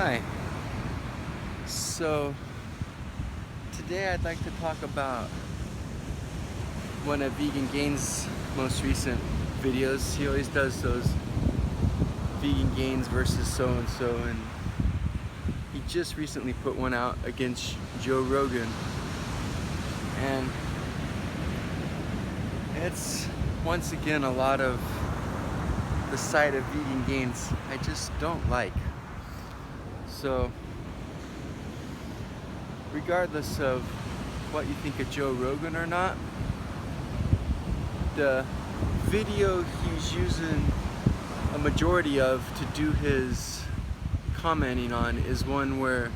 Hi. So today I'd like to talk about one of Vegan Gains' most recent videos. He always does those Vegan Gains versus so-and-so, and he just recently put one out against Joe Rogan. And it's once again a lot of the side of Vegan Gains I just don't like. So regardless of what you think of Joe Rogan or not, the video he's using a majority of to do his commenting on is one where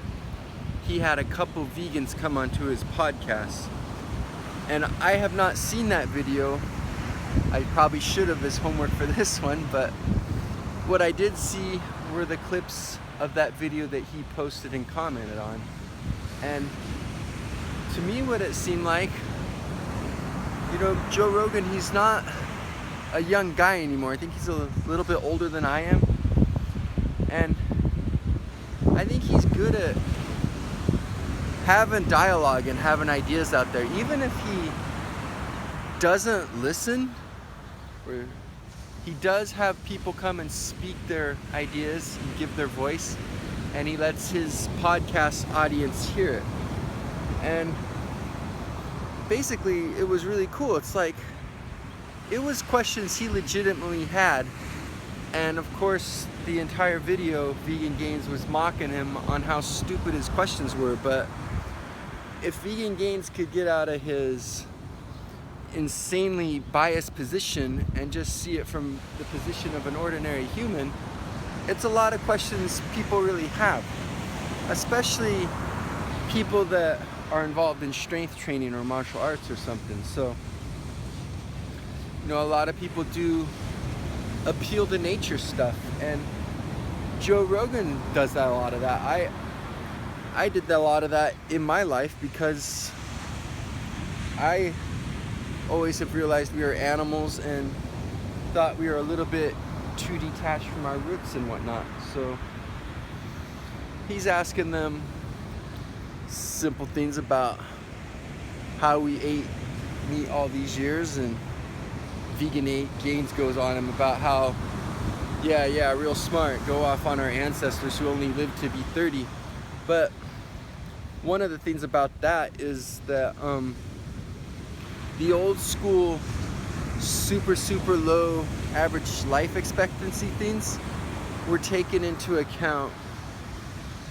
he had a couple vegans come onto his podcast. And I have not seen that video. I probably should have as homework for this one, but what I did see were the clips of that video that he posted and commented on. And to me, what it seemed like, Joe Rogan, he's not a young guy anymore. I think he's a little bit older than I am. And I think he's good at having dialogue and having ideas out there. Even if he doesn't listen, or he does have people come and speak their ideas and give their voice, and he lets his podcast audience hear it. And basically, it was really cool. It's like, it was questions he legitimately had. And of course, the entire video, Vegan Gains was mocking him on how stupid his questions were. But if Vegan Gains could get out of his insanely biased position and just see it from the position of an ordinary human, it's a lot of questions people really have, especially people that are involved in strength training or martial arts or something. So, a lot of people do appeal to nature stuff, and Joe Rogan does that, a lot of that. I did a lot of that in my life because I always have realized we are animals and thought we were a little bit too detached from our roots and whatnot. So he's asking them simple things about how we ate meat all these years, and Vegan Gains goes on him about how real smart, go off on our ancestors who only lived to be 30. But one of the things about that is that the old school super low average life expectancy things were taken into account,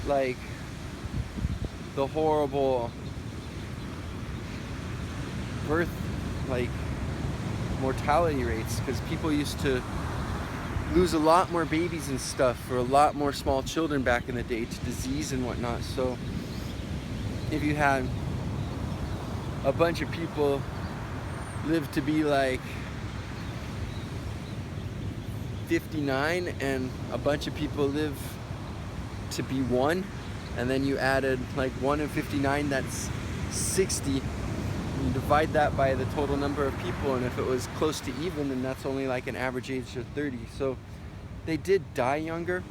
like the horrible birth, like mortality rates, because people used to lose a lot more babies and stuff, or a lot more small children back in the day to disease and whatnot. So if you had a bunch of people live to be like 59 and a bunch of people live to be 1, and then you added like 1 in 59, that's 60. You divide that by the total number of people, and if it was close to even, then that's only like an average age of 30. So they did die younger,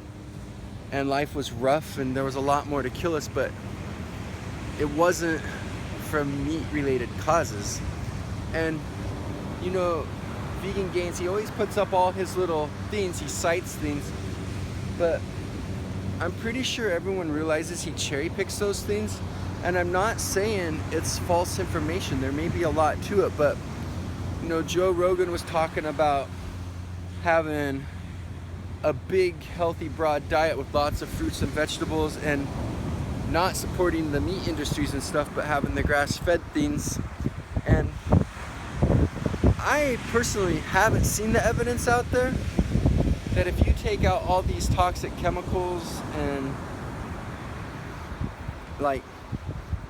and life was rough, and there was a lot more to kill us, but it wasn't from meat-related causes. And Vegan Gains, he always puts up all his little things, he cites things, but I'm pretty sure everyone realizes he cherry picks those things. And I'm not saying it's false information, there may be a lot to it, but Joe Rogan was talking about having a big, healthy, broad diet with lots of fruits and vegetables, and not supporting the meat industries and stuff, but having the grass-fed things. And I personally haven't seen the evidence out there that if you take out all these toxic chemicals and like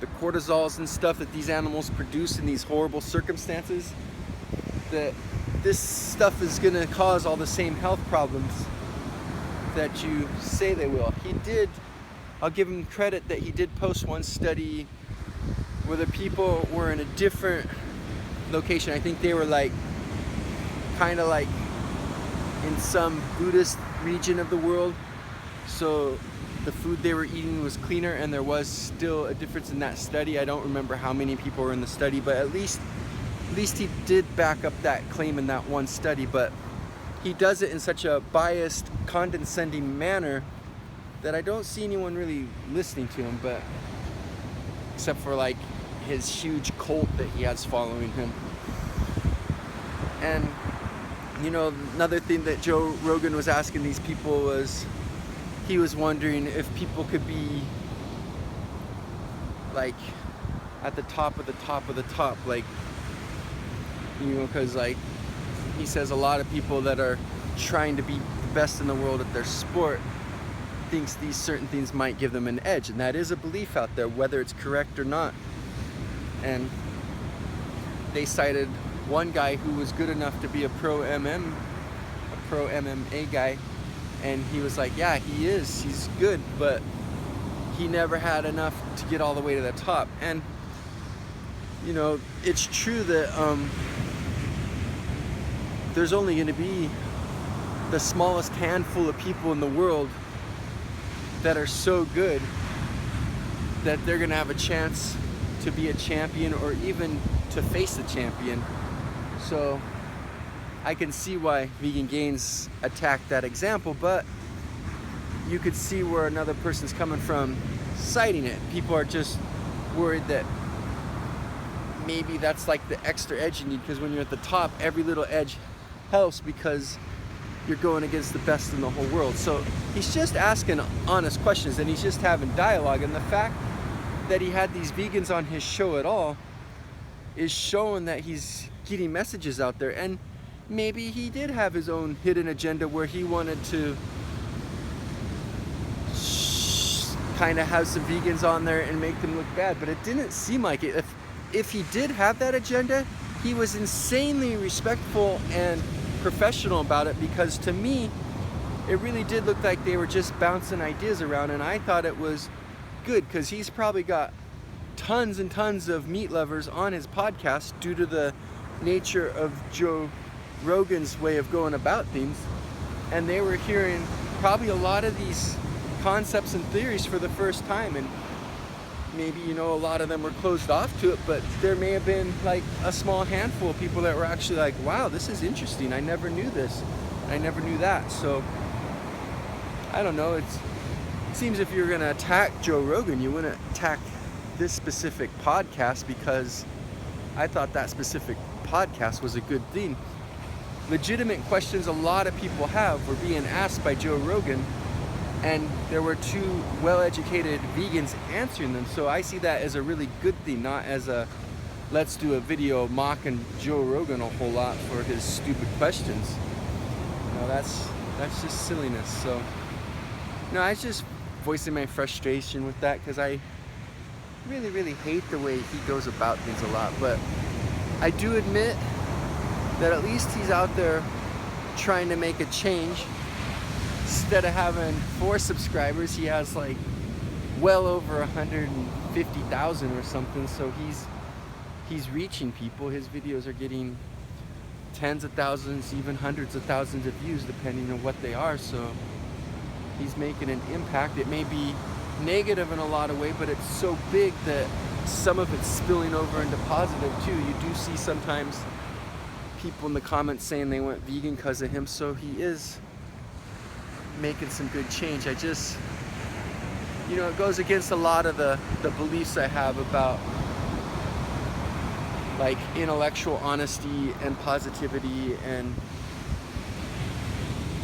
the cortisols and stuff that these animals produce in these horrible circumstances, that this stuff is going to cause all the same health problems that you say they will. I'll give him credit that he did post one study where the people were in a different location. I think they were kind of like in some Buddhist region of the world. So the food they were eating was cleaner, and there was still a difference in that study. I don't remember how many people were in the study, but at least he did back up that claim in that one study. But he does it in such a biased, condescending manner that I don't see anyone really listening to him, but except for like his huge cult that he has following him. And you know, another thing that Joe Rogan was asking these people was, he was wondering if people could be like at the top of the top of the top, like, you know, because like he says a lot of people that are trying to be the best in the world at their sport thinks these certain things might give them an edge, and that is a belief out there, whether it's correct or not. And they cited one guy who was good enough to be a pro MMA guy, and he was like, yeah, he's good, but he never had enough to get all the way to the top. And you know, it's true that there's only going to be the smallest handful of people in the world that are so good that they're going to have a chance to be a champion, or even to face the champion. So I can see why Vegan Gains attacked that example, but you could see where another person's coming from citing it. People are just worried that maybe that's like the extra edge you need, because when you're at the top, every little edge helps because you're going against the best in the whole world. So he's just asking honest questions, and he's just having dialogue. And the fact that he had these vegans on his show at all is showing that he's getting messages out there. And maybe he did have his own hidden agenda where he wanted to kind of have some vegans on there and make them look bad, but it didn't seem like it. If he did have that agenda, he was insanely respectful and professional about it, because to me it really did look like they were just bouncing ideas around, and I thought it was good, because he's probably got tons and tons of meat lovers on his podcast due to the nature of Joe Rogan's way of going about things, and they were hearing probably a lot of these concepts and theories for the first time. And maybe, you know, a lot of them were closed off to it, but there may have been like a small handful of people that were actually like, wow, this is interesting, I never knew this, I never knew that. So I don't know, it seems if you're gonna attack Joe Rogan, you wouldn't attack this specific podcast, because I thought that specific podcast was a good thing. Legitimate questions a lot of people have were being asked by Joe Rogan, and there were two well-educated vegans answering them. So I see that as a really good thing, not as a let's do a video mocking Joe Rogan a whole lot for his stupid questions. No, that's just silliness. So no, I was just voicing my frustration with that, because I really hate the way he goes about things a lot. But I do admit that at least he's out there trying to make a change. Instead of having 4 subscribers, he has like well over 150,000 or something. So he's reaching people. His videos are getting tens of thousands, even hundreds of thousands of views, depending on what they are. So he's making an impact. It may be negative in a lot of ways, but it's so big that some of it's spilling over into positive too. You do see sometimes people in the comments saying they went vegan because of him. So he is making some good change. I just, you know, it goes against a lot of the beliefs I have about like intellectual honesty and positivity, and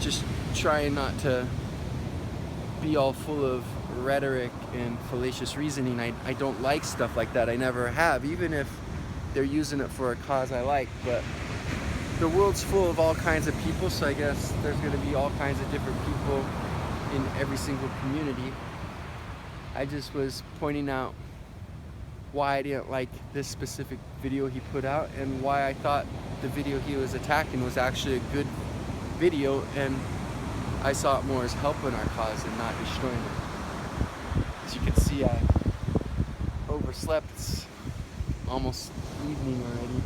just trying not to be all full of rhetoric and fallacious reasoning. I don't like stuff like that. I never have, even if they're using it for a cause I like. But the world's full of all kinds of people, so I guess there's going to be all kinds of different people in every single community. I just was pointing out why I didn't like this specific video he put out, and why I thought the video he was attacking was actually a good video, and I saw it more as helping our cause and not destroying it. As you can see, I overslept. It's almost evening already.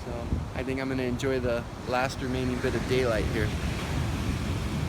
So I think I'm going to enjoy the last remaining bit of daylight here.